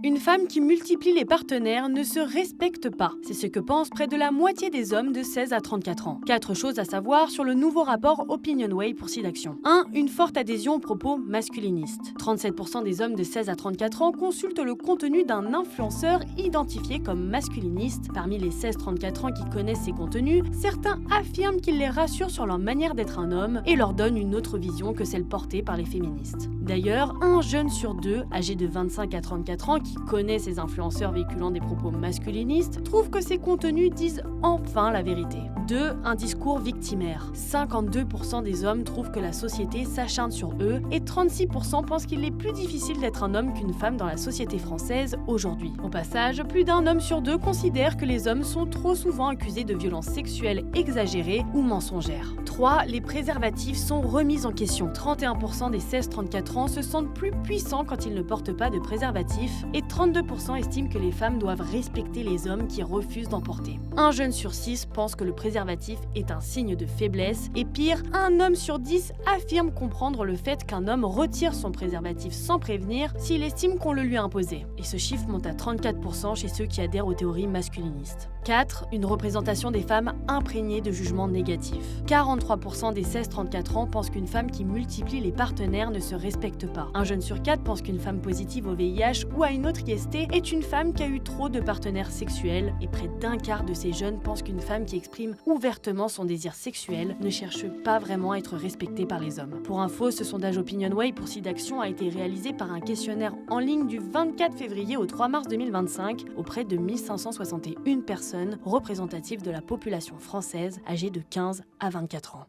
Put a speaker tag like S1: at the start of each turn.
S1: Une femme qui multiplie les partenaires ne se respecte pas. C'est ce que pense près de la moitié des hommes de 16 à 34 ans. 4 choses à savoir sur le nouveau rapport OpinionWay pour SIDAction. 1. Une forte adhésion aux propos masculinistes. 37% des hommes de 16 à 34 ans consultent le contenu d'un influenceur identifié comme masculiniste. Parmi les 16-34 ans qui connaissent ces contenus, certains affirment qu'ils les rassurent sur leur manière d'être un homme et leur donnent une autre vision que celle portée par les féministes. D'ailleurs, un jeune sur deux, âgé de 25 à 34 ans, qui connaît ces influenceurs véhiculant des propos masculinistes, trouve que ces contenus disent enfin la vérité. 2. Un discours victimaire. 52% des hommes trouvent que la société s'acharne sur eux et 36% pensent qu'il est plus difficile d'être un homme qu'une femme dans la société française aujourd'hui. Au passage, plus d'un homme sur deux considère que les hommes sont trop souvent accusés de violences sexuelles exagérées ou mensongères. 3. Les préservatifs sont remis en question. 31% des 16-34 ans se sentent plus puissants quand ils ne portent pas de préservatif et 32% estiment que les femmes doivent respecter les hommes qui refusent d'en porter. Un jeune sur 6 pense que le préservatif est un signe de faiblesse et pire, un homme sur 10 affirme comprendre le fait qu'un homme retire son préservatif sans prévenir s'il estime qu'on le lui a imposé. Et ce chiffre monte à 34% chez ceux qui adhèrent aux théories masculinistes. 4. Une représentation des femmes imprégnée de jugements négatifs. 43% des 16-34 ans pensent qu'une femme qui multiplie les partenaires ne se respecte pas. Un jeune sur 4 pense qu'une femme positive au VIH ou à une autre IST est une femme qui a eu trop de partenaires sexuels et près d'un quart de ces jeunes pensent qu'une femme qui exprime ouvertement son désir sexuel ne cherche pas vraiment à être respectée par les hommes. Pour info, ce sondage OpinionWay pour SIDAction a été réalisé par un questionnaire en ligne du 24 février au 3 mars 2025 auprès de 1561 personnes représentatives de la population française âgée de 15 à 24 ans.